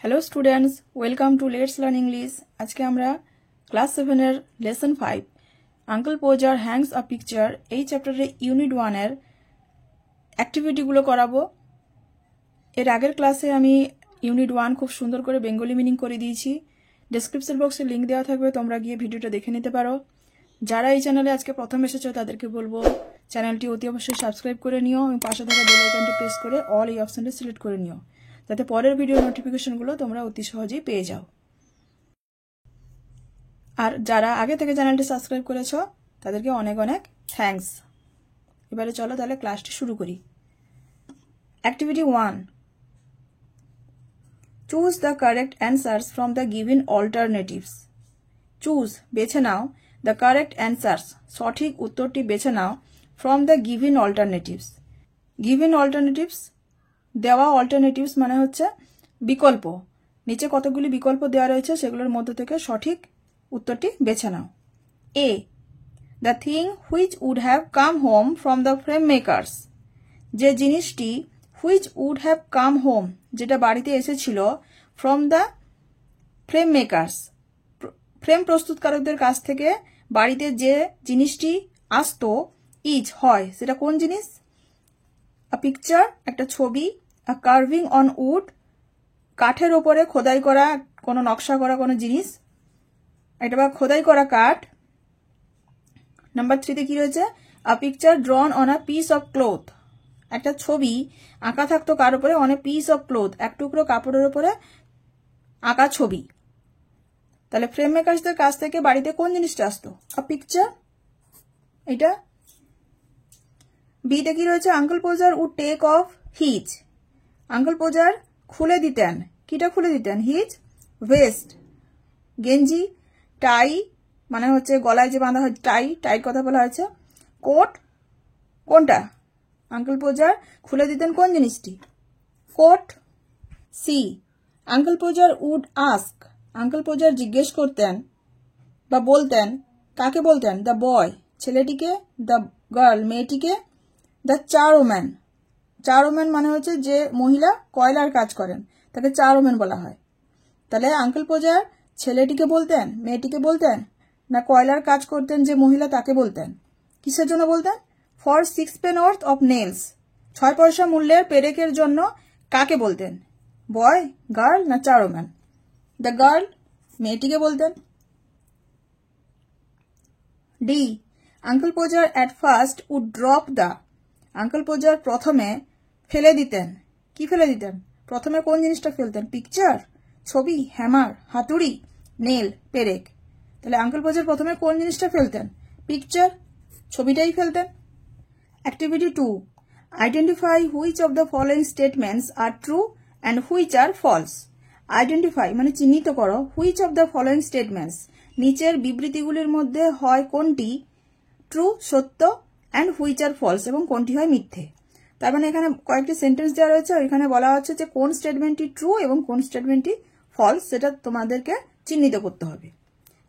Hello students, welcome to let's learn English. আজকে আমরা class 7-এর lesson 5 uncle Podger hangs a picture এই চ্যাপ্টারে ইউনিট 1-এর অ্যাক্টিভিটিগুলো করাবো। এর আগের ক্লাসে আমি ইউনিট 1 খুব সুন্দর করে বেঙ্গলি মিনিং করে দিয়েছি। ডেসক্রিপশন বক্সে লিঙ্ক দেওয়া থাকবে, তোমরা গিয়ে ভিডিওটা দেখে নিতে পারো। যারা এই চ্যানেলে আজকে প্রথম এসেছো তাদেরকে বলবো চ্যানেলটি অতি অবশ্যই সাবস্ক্রাইব করে নিও এবং পাশে থাকা বেল আইকনটি প্রেস করে অল এই অপশনটি সিলেক্ট করে নিও, যাতে পরের ভিডিও নোটিফিকেশনগুলো তোমরা অতি সহজেই পেয়ে যাও। আর যারা আগে থেকে চ্যানেলটি সাবস্ক্রাইব করেছো তাদেরকে অনেক অনেক থ্যাঙ্কস। এবারে চলো তাহলে ক্লাসটি শুরু করি। Activity 1, choose the correct answers from the given alternatives. Choose বেছে নাও, দ্য কারেক্ট অ্যান্সার্স সঠিক উত্তরটি বেছে নাও, from the given alternatives. Given alternatives দেওয়া, অল্টারনেটিভস মানে হচ্ছে বিকল্প। নিচে কতগুলি বিকল্প দেওয়া রয়েছে সেগুলোর মধ্যে থেকে সঠিক উত্তরটি বেছে নাও। A, the thing which would have come home from the frame makers. যে জিনিসটি which would have come home যেটা বাড়িতে এসেছিল, from the frame makers frame প্রস্তুতকারকদের কাছ থেকে বাড়িতে যে জিনিসটি আসতো, ইজ হয়, সেটা কোন জিনিস? আ পিকচার একটা ছবি, আ কার্ভিং অন উড কাঠের ওপরে খোদাই করা কোনো নকশা করা কোনো জিনিস, এটা বা খোদাই করা কাঠ। নাম্বার 3-তে কি রয়েছে? আ picture ড্রন on a piece of cloth, একটা ছবি আঁকা থাকতো কার উপরে? On a piece of cloth, এক টুকরো কাপড়ের উপরে আঁকা ছবি। তাহলে ফ্রেম মেকার্সদের কাছ থেকে বাড়িতে কোন জিনিসটা আসতো? আ পিকচার, এটা। বিতে কি রয়েছে? Uncle Podger would take off his, uncle Podger খুলে দিতেন, কিটা খুলে দিতেন? হিজ ভেস্ট, গেঞ্জি। টাই মানে হচ্ছে গলায় যে বাঁধা হয় টাই, টাইর কথা বলা হয়েছে। কোট, কোনটা? আঙ্কেল পোজার খুলে দিতেন কোন জিনিসটি? কোট। সি, uncle Podger would ask, uncle Podger জিজ্ঞেস করতেন বা বলতেন, কাকে বলতেন? দ্য বয় ছেলেটিকে, দ্য গার্ল মেয়েটিকে, দ্য চারোম্যান, চারোম্যান মানে হচ্ছে যে মহিলা কয়লার কাজ করেন তাকে চারোম্যান বলা হয়। তাহলে আঙ্কেল পোজার ছেলেটিকে বলতেন, মেয়েটিকে বলতেন, না কয়লার কাজ করতেন যে মহিলা তাকে বলতেন? কিসের জন্য বলতেন? ফর 6 pence অফ নেলস, 6 পয়সা মূল্যের পেরেকের জন্য কাকে বলতেন? বয়, গার্ল না চারোম্যান? দ্য গার্ল, মেয়েটিকে বলতেন। D, uncle Podger at first would drop the, uncle Podger প্রথমে ফেলে দিতেন, কি ফেলে দিতেন? প্রথমে কোন জিনিসটা ফেলতেন? পিকচার, ছবি, হ্যামার, হাতুড়ি, নেল, পেরেক। তাহলে আঙ্কেল পোজার প্রথমে কোন জিনিসটা ফেলতেন? পিকচার, ছবিটাই ফেলতেন। Activity 2, identify which of the following statements are true and which are false. Identify মানে চিহ্নিত করো, which of the following statements নিচের বিবৃতিগুলির মধ্যে হয় কোনটি ট্রু সত্য, অ্যান্ড হুইচ আর ফলস এবং কোনটি হয় মিথ্যে। তার মানে এখানে কয়েকটি সেন্টেন্স দেওয়া রয়েছে, এখানে বলা হচ্ছে যে কোন স্টেটমেন্টটি ট্রু এবং কোন স্টেটমেন্টটি ফলস, সেটা তোমাদেরকে চিহ্নিত করতে হবে।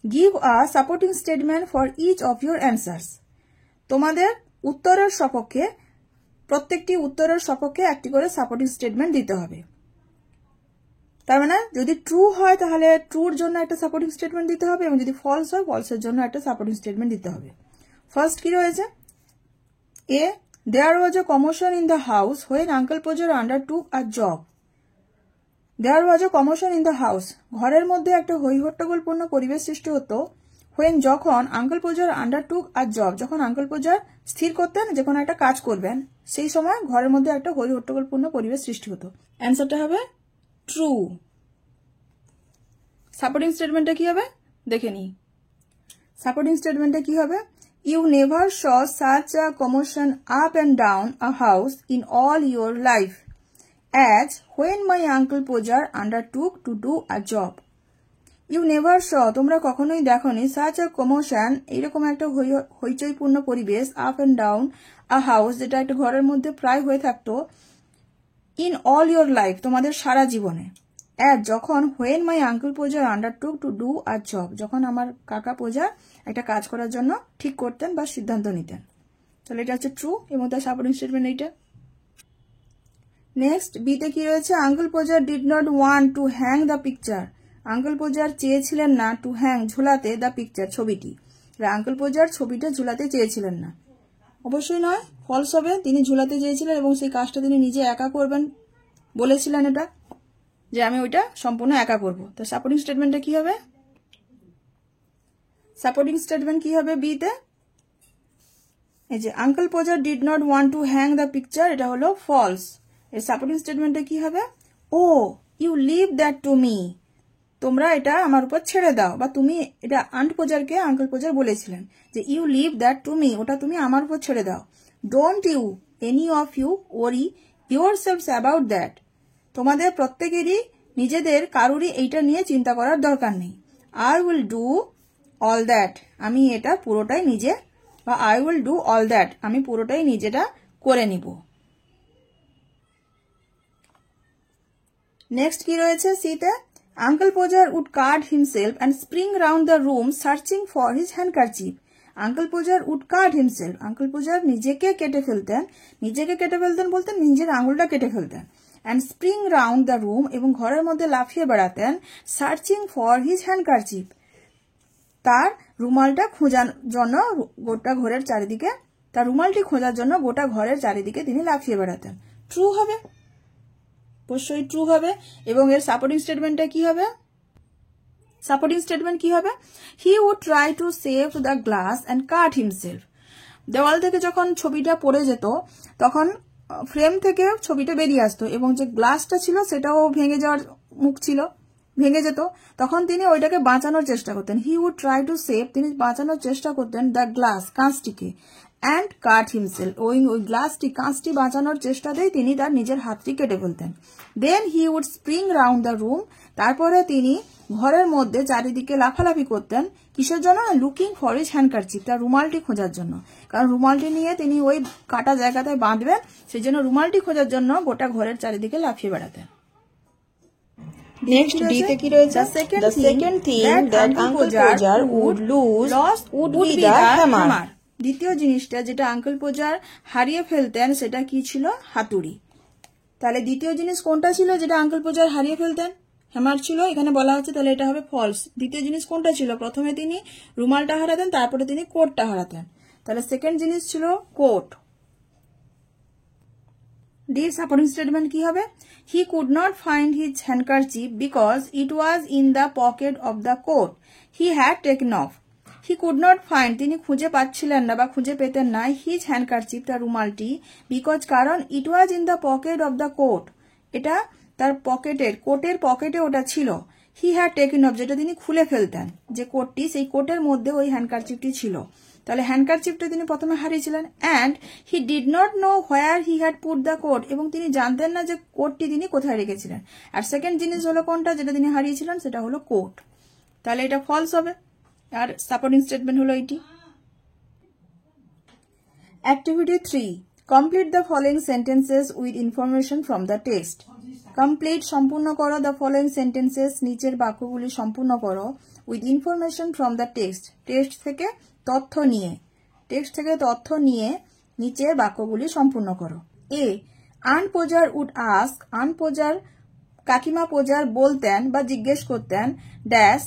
Give a supporting statement for each of your answers. তোমাদের উত্তরের সপক্ষে, প্রত্যেকটি উত্তরের সপক্ষে একটি করে সাপোর্টিং স্টেটমেন্ট দিতে হবে। তার মানে যদি ট্রু হয় তাহলে ট্রুর জন্য একটা সাপোর্টিং স্টেটমেন্ট দিতে হবে এবং যদি ফলস হয় ফলসের জন্য একটা সাপোর্টিং স্টেটমেন্ট দিতে হবে। ফার্স্ট কি রয়েছে? A, there was a commotion in the house when uncle Podger undertook a job. There was a commotion in the house, ঘরের মধ্যে একটা হৈহট্টগোলপূর্ণ পরিবেশ সৃষ্টি হতো। হোয়েন যখন uncle Podger undertook a job, যখন আঙ্কেল পোজার স্থির করতেন যে কোনো একটা কাজ করবেন, সেই সময় ঘরের মধ্যে একটা হৈহট্টগোলপূর্ণ পরিবেশ সৃষ্টি হতো। অ্যান্সারটা হবে ট্রু। সাপোর্টিং স্টেটমেন্টটা কি হবে দেখে নি। সাপোর্টিং স্টেটমেন্টে কি হবে? You never saw such a commotion up and down a house in all your life as when my uncle Podger undertook to do a job. You never saw, তোমরা কখনোই দেখোনি, সাচ আ কমোশন, এইরকম একটা হইচইপূর্ণ পরিবেশ, up and down a house, যেটা একটা ঘরের মধ্যে প্রায় হয়ে থাকতো, ইন অল ইউর লাইফ, তোমাদের সারা জীবনে, অ্যাট যখন, when my uncle Podger undertook to do a job, যখন আমার কাকা পোজা একটা কাজ করার জন্য ঠিক করতেন বা সিদ্ধান্ত নিতেন। তাহলে এটা হচ্ছে ট্রু এবং তার সাপোর্টিং স্টেটমেন্ট এইটা। নেক্সট বিতে কি রয়েছে, uncle Podger did not want to hang the picture. Uncle Podger চেয়েছিলেন না টু হ্যাং ঝুলাতে দ্য পিকচার ছবিটি। আঙ্কেল পোজার ছবিটা ঝুলাতে চেয়েছিলেন না, অবশ্যই নয়, ফলস হবে। তিনি ঝুলাতে চেয়েছিলেন এবং সেই কাজটা তিনি নিজে একা করবেন বলেছিলেন, এটা যে আমি ওইটা সম্পূর্ণ একা করব। তো সাপোর্টিং স্টেটমেন্টটা কি হবে, সাপোর্টিং স্টেটমেন্ট কি হবে বিতে, এই যে uncle Podger did not want to hang the picture, এটা হলো ফলস। এর সাপোর্টিং স্টেটমেন্টটা কি হবে, oh you leave that to me, তোমরা এটা আমার উপর ছেড়ে দাও, বা তুমি এটা আন্ট পোজারকে আঙ্কেল পোজার বলেছিলেন যে you leave that to me, ওটা তুমি আমার উপর ছেড়ে দাও। Don't you any of you worry yourselves about that, তোমাদের প্রত্যেকেরই নিজেদের কারুরই এইটা নিয়ে চিন্তা করার দরকার নেই। I will do all that, আমি এটা পুরোটাই নিজে, বা I will do all that, আমি পুরোটাই নিজেটা করে নিব। নেক্সট কি রয়েছে সিতে, uncle Podger would cut himself and spring round the room searching for his handkerchief. Uncle Podger would cut himself, uncle Podger নিজেকে কেটে ফেলতেন, নিজেকে কেটে ফেলতেন বলতে নিজের আঙুলটা কেটে ফেলতেন। And spring round the room, এবং ঘরের মধ্যে লাফিয়ে বেড়াতেন, সার্চিং ফর হিজ হ্যান্ডকারচিফ, তার রুমালটা খোঁজার জন্য গোটা ঘরের চারিদিকে, তার রুমালটি খোঁজার জন্য গোটা ঘরের চারিদিকে তিনি লাফিয়ে বেড়াতেন। ট্রু হবে, অবশ্যই ট্রু হবে। এবং এর সাপোর্টিং স্টেটমেন্টটা কি হবে, সাপোর্টিং স্টেটমেন্ট কি হবে, he would try to save the glass and cut himself. দেওয়াল থেকে যখন ছবিটা পড়ে যেত তখন ফ্রেম থেকে ছবিটা বেরিয়ে আসতো এবং যে গ্লাসটা ছিল সেটাও ভেঙে যাওয়ার মুখ ছিল, ভেঙে যেত, তখন তিনি ওইটাকে বাঁচানোর চেষ্টা করতেন। He would try to save, তিনি বাঁচানোর চেষ্টা করতেন দ্য গ্লাস, কাঁচটিকে, অ্যান্ড কাট হিমসেলফ, ওই গ্লাসটি, কাঁচটি বাঁচানোর চেষ্টাতেই তিনি তার নিজের হাতটি কেটে ফেলতেন। Then he would spring round the room, তারপরে তিনি ঘরের মধ্যে চারিদিকে লাফালাফি করতেন, কিসের জন্য, লুকিং ফর হিজ হ্যান্ডকারচিফ, তার রুমালটি খোঁজার জন্য, কারণ রুমালটি নিয়ে তিনি ওই কাটা জায়গাতে বাঁধবেন, সেই জন্য রুমালটি খোঁজার জন্য গোটা ঘরের চারিদিকে লাফিয়ে বেড়াতেন। Next, D te ki royeche? The second thing that Uncle Pojar would lose would be the hammer. দ্বিতীয় জিনিসটা যেটা আঙ্কেল পোজার হারিয়ে ফেলতেন সেটা কি ছিল, হাতুড়ি। তাহলে দ্বিতীয় জিনিস কোনটা ছিল যেটা আঙ্কেল পোজার হারিয়ে ফেলতেন, হ্যামার ছিল, এখানে বলা হচ্ছে, তাহলে এটা হবে ফলস। দ্বিতীয় জিনিস কোনটা ছিল, প্রথমে তিনি রুমালটা হারাতেন, তারপরে তিনি কোটটা হারাতেন, তাহলে সেকেন্ড জিনিস ছিল কোট। ডি সাপোর্টিং স্টেটমেন্ট কি হবে, he could not find his handkerchief because it was in the pocket of the coat he had taken off. He could not find, তিনি খুঁজে পাচ্ছিলেন না বা খুঁজে পেতেন না, হিজ হ্যান্ডকারচিফ, তার রুমালটি, বিকজ, কারণ, it was in the pocket of the coat, এটা তার পকেটের, কোটের পকেটে ওটা ছিল। হি হ্যাড টেকেন অফ, যেটা তিনি খুলে ফেলতেন, যে কোটটি, সেই কোটের মধ্যে ওই হ্যান্ডকারচিফটি ছিল। তাহলে হ্যান্ডকারচিফটা তিনি প্রথমে হারিয়েছিলেন। And he did not know where he had put the coat, এবং তিনি জানতেন না যে কোটটি তিনি কোথায় রেখেছিলেন। আর সেকেন্ড জিনিস হলো কোনটা যেটা তিনি হারিয়েছিলেন, সেটা হলো কোট। তাহলে এটা ফলস হবে। আর সাপোর্টিং স্টেটমেন্ট হলো এইটি। Activity 3, complete the following sentences with information from the text. Complete, সম্পূর্ণ করো, দ্য ফলোইং সেন্টেন্সেস, নিচের বাক্যগুলি সম্পূর্ণ করো, with information from the text, text থেকে তথ্য নিয়ে, টেক্সট থেকে তথ্য নিয়ে নিচের বাক্যগুলি সম্পূর্ণ করো। A, aunt Podger would ask, aunt Podger, কাকিমা পোজার বলতেন বা জিজ্ঞেস করতেন, dash,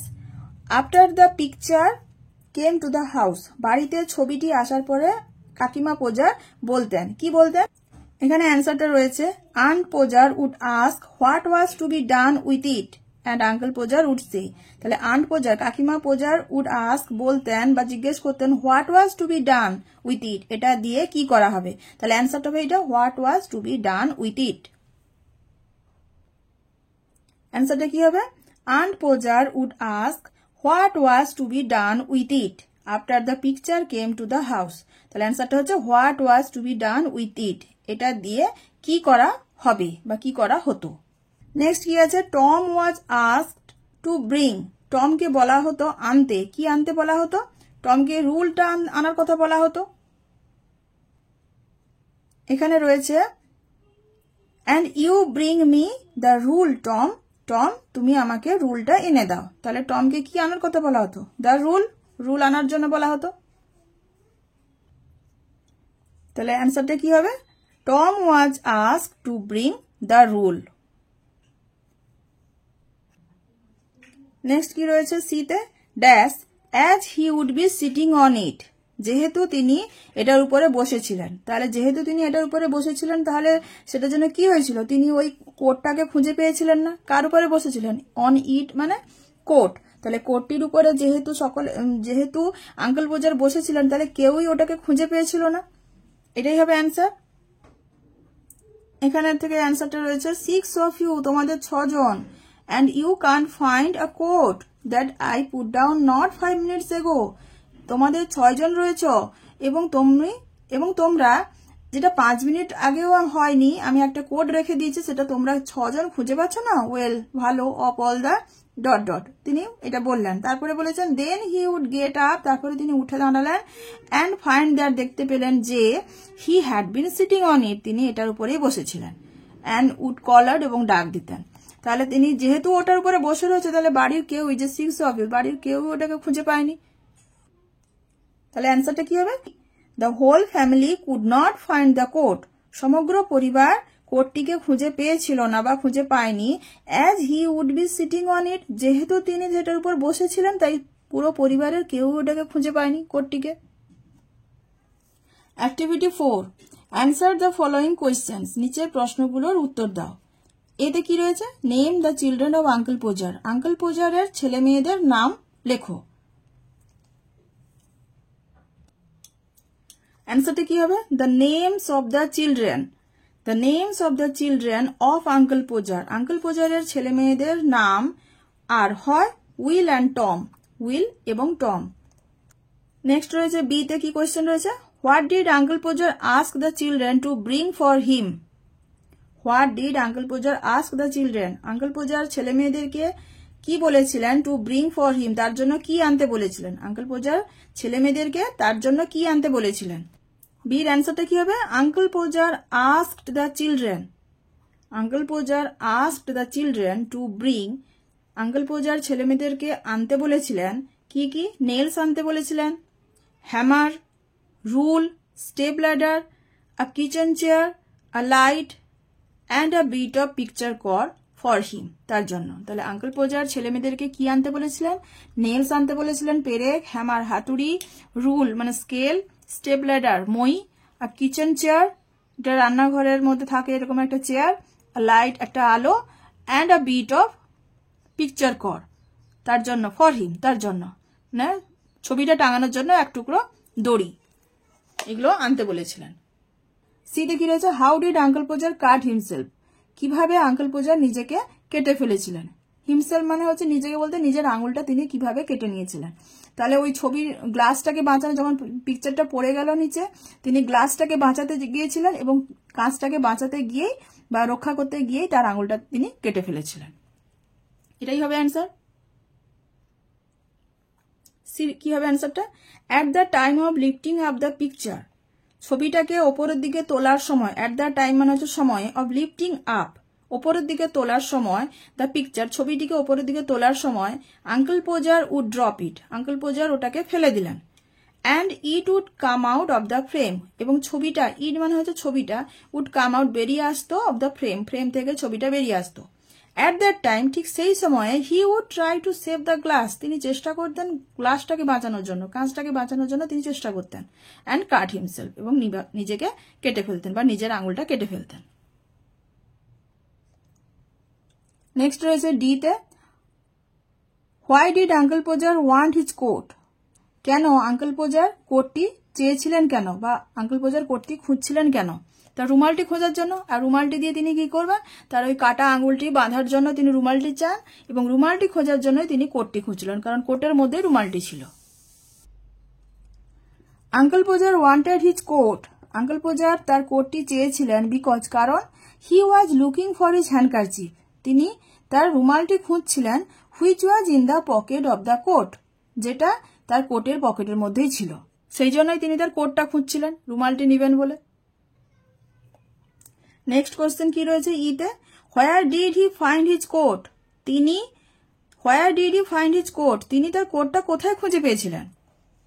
after the picture came to the house, বাড়িতে ছবিটি আসার পরে কাকিমা পোজার বলতেন, কি বলতেন, এখানে অ্যান্সারটা রয়েছে, aunt Podger would ask what was to be done with it and uncle Podger would say. তাহলে আন্ট পোজার, কাকিমা পোজার, উড আস্ক বলতেন বা জিজ্ঞেস করতেন, what was to be done with it, এটা দিয়ে কি করা হবে, তাহলে অ্যান্সারটা হবে এটা, what was to be done with it. অ্যান্সারটা কি হবে, aunt Podger would ask what was to be done with it after the picture came to the house. তাহলে অ্যান্সারটা হচ্ছে what was to be done with it, এটা দিয়ে কি করা হবে বা কি করা হতো। নেক্সট কি আছে, Tom was asked to bring, টমকে বলা হতো আনতে, কি আনতে বলা হতো, টমকে রুলটা আনার কথা বলা হতো। এখানে রয়েছে, and you bring me the rule Tom, Tom তুমি আমাকে রুলটা এনে দাও। তাহলে টমকে কি আনার কথা বলা হতো, দ্য রুল, রুল আনার জন্য বলা হতো। তাহলে অ্যান্সারটা কি হবে, Tom was asked to bring the rule. Next কি রয়েছে সিতে, dash as he would be sitting on it, যেহেতু তিনি এটার উপরে বসেছিলেন। তাহলে যেহেতু তিনি এটার উপরে বসেছিলেন তাহলে সেটার জন্য কি হয়েছিল, তিনি ওই কোটটাকে খুঁজে পেয়েছিলেন না। কার উপরে বসেছিলেন, অন ইট মানে কোট। তাহলে কোটটির উপরে যেহেতু আঙ্কেল পোজার বসেছিলেন তাহলে কেউই ওটাকে খুঁজে পেয়েছিল না। এটাই হবে অ্যান্সার। এখানের থেকে অ্যান্সারটা রয়েছে 6 of you, তোমাদের 6 জন, and you can't find a coat that I put down not 5 minutes ago, তোমাদের 6 জন রয়েছ এবং তোমরা যেটা 5 মিনিট আগেও হয়নি, আমি একটা কোড রেখে দিয়েছি, সেটা তোমরা 6 জন খুঁজে পাচ্ছ না। ওয়েল, ভালো, of all the dot dot, তিনি এটা বললেন। তারপরে বলেছেন দেন হি উড গেট আপ, তারপরে তিনি উঠে দাঁড়ালেন, অ্যান্ড ফাইন্ড দ্যাট, দেখতে পেলেন যে he had been sitting on it, তিনি এটার উপরেই বসেছিলেন, অ্যান্ড উড কলার্ড, এবং ডাক দিতেন। তাহলে তিনি যেহেতু ওটার উপরে বসে রয়েছে তাহলে বাড়ির কেউ, যে 6 of you, বাড়ির কেউ ওটাকে খুঁজে পায়নি। তাহলে অ্যান্সারটা কি হবে, the whole family could not find the coat, সমগ্র পরিবার কোটটিকে খুঁজে পেয়েছিল না বা খুঁজে পায়নি। As he would be sitting on it, যেহেতু তিনি যেটার উপর বসেছিলেন তাই পুরো পরিবারের কেউ ওটাকে খুঁজে পায়নি কোটটিকে। Activity 4, answer the following questions, নিচের প্রশ্নগুলোর উত্তর দাও। এতে কি রয়েছে, name the children of uncle Podger, uncle পোজারের ছেলে মেয়েদের নাম লেখো। অ্যান্সারটা কি হবে, the names of the children, the names of the children of uncle Podger, uncle পোজারের ছেলে মেয়েদের নাম আর হয় উইল অ্যান্ড টম, উইল এবং টম। নেক্সট রয়েছে বিতে কি কোয়েশ্চেন রয়েছে, what did uncle Podger ask the children to bring for him, what did uncle Podger ask the children, uncle Podger ছেলে মেয়েদেরকে কি বলেছিলেন, টু ব্রিং ফর হিম, তার জন্য কি আনতে বলেছিলেন, আঙ্কেল পোজার ছেলে মেয়েদেরকে তার জন্য কি আনতে বলেছিলেন। বির অ্যান্সারটা কি হবে, uncle Podger asked the children, uncle Podger asked the children to bring, uncle Podger ছেলে মেয়েদেরকে আনতে বলেছিলেন কি কি, নেলস আনতে বলেছিলেন, hammer, rule, step ladder, a kitchen chair, a light, and a bit of picture cord for him, তার জন্য। তাহলে আঙ্কেল পোজার ছেলে মেয়েদেরকে কি আনতে বলেছিলেন, নেলস আনতে বলেছিলেন, পেরেক, হ্যামার হাতুড়ি, রুল মানে স্কেল, স্টেপ ল্যাডার মই, আর কিচেন চেয়ার, এটা রান্নাঘরের মধ্যে থাকে এরকম একটা চেয়ার, লাইট একটা আলো, and a bit of picture cord, তার জন্য, ফর হিম তার জন্য, না ছবিটা টাঙানোর জন্য এক টুকরো দড়ি, এগুলো আনতে বলেছিলেন। সি দেখি রয়েছে, how did uncle Podger cut himself, কিভাবে আঙ্কেল পোজার নিজেকে কেটে ফেলেছিলেন। হিমসেলফ মানে হচ্ছে নিজেকে বলতে নিজের আঙুলটা তিনি কিভাবে কেটে নিয়েছিলেন। তাহলে ওই ছবির গ্লাসটাকে বাঁচানো, যখন পিকচারটা পড়ে গেল নিচে, তিনি গ্লাসটাকে বাঁচাতে গিয়েছিলেন এবং কাঁচটাকে বাঁচাতে গিয়েই বা রক্ষা করতে গিয়েই তার আঙুলটা তিনি কেটে ফেলেছিলেন। এটাই হবে অ্যান্সার। সি কি হবে অ্যান্সারটা, at the time of lifting up the picture, ছবিটাকে ওপরের দিকে তোলার সময়, অ্যাট দ্য টাইম মানে হচ্ছে সময়, অফ লিফটিং আপ ওপরের দিকে তোলার সময়, দ্য পিকচার ছবিটিকে ওপরের দিকে তোলার সময়, uncle Podger would drop it, uncle Podger ওটাকে ফেলে দিলেন, and it would come out of the frame, এবং ছবিটা, ইট মানে হচ্ছে ছবিটা, উড কাম আউট বেরিয়ে আসতো, অফ দ্য ফ্রেম ফ্রেম থেকে ছবিটা বেরিয়ে আসতো। অ্যাট দ্যাট টাইম ঠিক সেই সময়ে, he would try to save the glass, তিনি চেষ্টা করতেন গ্লাসটাকে বাঁচানোর জন্য, কাঁচটাকে বাঁচানোর জন্য তিনি চেষ্টা করতেন, অ্যান্ড কাট হিমসেলফ, এবং নিজেকে কেটে ফেলতেন বা নিজের আঙুলটা কেটে ফেলতেন। নেক্সট রয়েছে ডিতে, why did uncle Podger want his coat, কেন আঙ্কেল পোজার কোটটি চেয়েছিলেন কেন, বা আঙ্কেল পোজার কোটটি খুঁজছিলেন কেন, তার রুমালটি খোঁজার জন্য। আর রুমালটি দিয়ে তিনি কি করবেন, তার ওই কাটা আঙুলটি বাঁধার জন্য তিনি রুমালটি চান, এবং রুমালটি খোঁজার জন্য তিনি কোটটি খুঁজছিলেন, কারণ কোটের মধ্যে রুমালটি ছিল। Uncle Podger wanted his coat, uncle Podger তার কোটটি চেয়েছিলেন, বিকজ কারণ, he was looking for his handkerchief, তিনি তার রুমালটি খুঁজছিলেন, which was in the pocket of the coat, যেটা তার কোটের পকেটের মধ্যেই ছিল, সেই জন্যই তিনি তার কোটটা খুঁজছিলেন, রুমালটি নিবেন বলে। নেক্সট কোয়েশ্চেন কি রয়েছে ইতে, where did he find his coat, তিনি where did he find his coat, তিনি তার কোটটা কোথায় খুঁজে পেয়েছিলেন,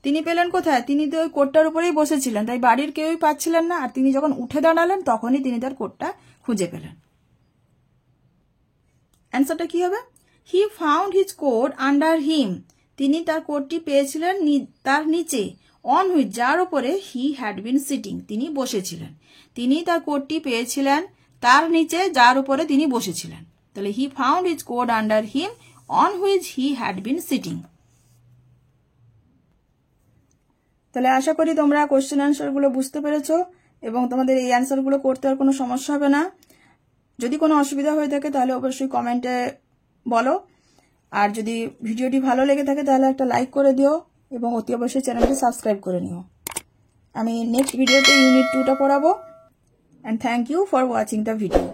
তিনি পেলেন কোথায়, তিনি তো ওই কোটটার উপরেই বসেছিলেন, তাই বাড়ির কেউই পাচ্ছিলেন না, আর তিনি যখন উঠে দাঁড়ালেন তখনই তিনি তার কোটটা খুঁজে পেলেন। অ্যান্সারটা কি হবে? He found his coat under him, তিনি তার কোটটি পেয়েছিলেন তার নিচে, অন হুইচ, যার উপরে হি হ্যাড বিন সিটিং, তিনি বসেছিলেন। তিনি তার কোটটি পেয়েছিলেন তার নিচে, যার উপরে তিনি বসেছিলেন। তাহলে he found his coat under him on which he had been sitting. তাহলে আশা করি তোমরা কোশ্চেন অ্যান্সারগুলো বুঝতে পেরেছো এবং তোমাদের এই অ্যান্সারগুলো করতে আর কোনো সমস্যা হবে না। যদি কোনো অসুবিধা হয়ে থাকে তাহলে অবশ্যই কমেন্টে বলো। আর যদি ভিডিওটি ভালো লেগে থাকে তাহলে একটা লাইক করে দিও এবং অতি অবশ্যই চ্যানেলটি সাবস্ক্রাইব করে নিও। আমি নেক্সট ভিডিওতে ইউনিট 2টা পড়াবো। And thank you for watching the video.